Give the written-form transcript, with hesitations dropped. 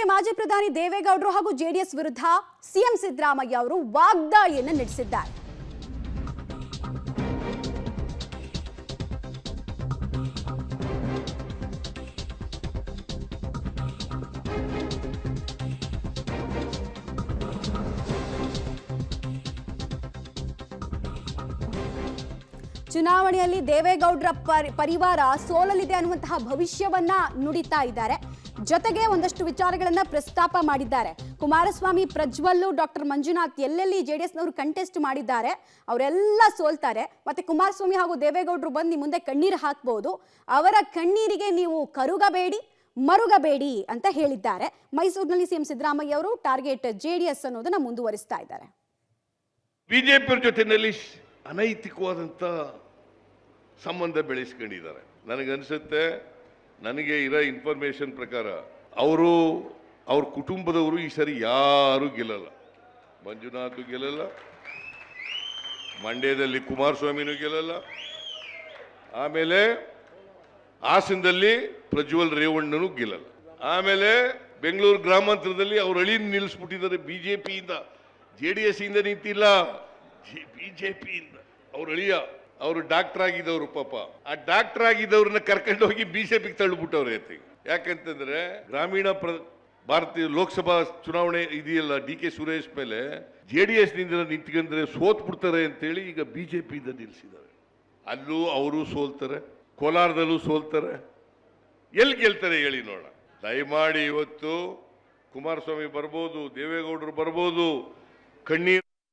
ಜೊತೆಗೆ ಮಾಜಿ ಪ್ರಧಾನಿ ದೇವೇಗೌಡರು ಹಾಗೂ ಜೆಡಿಎಸ್ ವಿರುದ್ಧ ಸಿಎಂ ಸಿದ್ದರಾಮಯ್ಯ ಅವರು ವಾಗ್ದಾಳಿಯನ್ನು ನಡೆಸಿದ್ದಾರೆ. ಚುನಾವಣೆಯಲ್ಲಿ ದೇವೇಗೌಡರ ಪರಿವಾರ ಸೋಲಲಿದೆ ಅನ್ನುವಂತಹ ಭವಿಷ್ಯವನ್ನ ನುಡಿತಾ ಇದ್ದಾರೆ. ಜೊತೆಗೆ ಒಂದಷ್ಟು ವಿಚಾರಗಳನ್ನ ಪ್ರಸ್ತಾಪ ಮಾಡಿದ್ದಾರೆ. ಕುಮಾರಸ್ವಾಮಿ, ಪ್ರಜ್ವಲ್, ಡಾಕ್ಟರ್ ಮಂಜುನಾಥ್ ಎಲ್ಲೆಲ್ಲಿ ಜೆಡಿಎಸ್ನವರು ಕಂಟೆಸ್ಟ್ ಮಾಡಿದ್ದಾರೆ ಅವರೆಲ್ಲ ಸೋಲ್ತಾರೆ. ಮತ್ತೆ ಕುಮಾರಸ್ವಾಮಿ ಹಾಗೂ ದೇವೇಗೌಡರು ಬಂದು ಮುಂದೆ ಕಣ್ಣೀರು ಹಾಕಬಹುದು. ಅವರ ಕಣ್ಣೀರಿಗೆ ನೀವು ಕರುಗಬೇಡಿ, ಮರುಗಬೇಡಿ ಅಂತ ಹೇಳಿದ್ದಾರೆ. ಮೈಸೂರಿನಲ್ಲಿ ಸಿಎಂ ಸಿದ್ದರಾಮಯ್ಯ ಅವರು ಟಾರ್ಗೆಟ್ ಜೆಡಿಎಸ್ ಅನ್ನೋದನ್ನ ಮುಂದುವರಿಸ್ತಾ ಇದ್ದಾರೆ. ಬಿಜೆಪಿ ಜೊತೆಯಲ್ಲಿ ಅನೈತಿಕವಾದಂಥ ಸಂಬಂಧ ಬೆಳೆಸ್ಕೊಂಡಿದ್ದಾರೆ. ನನಗನ್ಸುತ್ತೆ, ನನಗೆ ಇರೋ ಇನ್ಫಾರ್ಮೇಶನ್ ಪ್ರಕಾರ ಅವ್ರ ಕುಟುಂಬದವರು ಈ ಸರಿ ಯಾರು ಗೆಲ್ಲಲ್ಲ. ಮಂಜುನಾಥ್ ಗೆಲ್ಲಲ್ಲ, ಮಂಡ್ಯದಲ್ಲಿ ಕುಮಾರಸ್ವಾಮಿನೂ ಗೆಲ್ಲಲ್ಲ, ಆಮೇಲೆ ಹಾಸನದಲ್ಲಿ ಪ್ರಜ್ವಲ್ ರೇವಣ್ಣನೂ ಗೆಲ್ಲಲ್ಲ, ಆಮೇಲೆ ಬೆಂಗಳೂರು ಗ್ರಾಮಾಂತರದಲ್ಲಿ ಅವ್ರ ಅಳಿನ ನಿಲ್ಲಿಸ್ಬಿಟ್ಟಿದ್ದಾರೆ. ಬಿಜೆಪಿಯಿಂದ, JDS ಇಂದ ನಿಂತಿಲ್ಲ, ಬಿಜೆಪಿಯಿಂದ. ಅವ್ರ ಅಳಿಯ ಅವರು ಡಾಕ್ಟರ್ ಆಗಿದ್ದವರು. ಪಾಪ ಆ ಡಾಕ್ಟರ್ ಆಗಿದ್ದವ್ರನ್ನ ಕರ್ಕೊಂಡು ಹೋಗಿ ಬಿಜೆಪಿಗೆ ತಳ್ಳಿಬಿಟ್ಟವ್ರೆ. ಯಾಕಂತಂದ್ರೆ ಗ್ರಾಮೀಣ ಭಾರತೀಯ ಲೋಕಸಭಾ ಚುನಾವಣೆ ಇದೆಯಲ್ಲ, DK ಸುರೇಶ್ ಮೇಲೆ JDS ನಿಂದ ನಿಂತ್ಕೊಂಡ್ರೆ ಸೋತ್ ಬಿಡ್ತಾರೆ ಅಂತೇಳಿ ಈಗ ಬಿಜೆಪಿಯಿಂದ ನಿಲ್ಲಿಸಿದ್ದಾರೆ. ಅಲ್ಲೂ ಅವರು ಸೋಲ್ತಾರೆ, ಕೋಲಾರದಲ್ಲೂ ಸೋಲ್ತಾರೆ. ಎಲ್ಲಿ ಗೆಲ್ತಾರೆ ಹೇಳಿ ನೋಡ. ದಯಮಾಡಿ ಇವತ್ತು ಕುಮಾರಸ್ವಾಮಿ ಬರ್ಬೋದು, ದೇವೇಗೌಡರು ಬರ್ಬೋದು, ಕಣ್ಣೀರು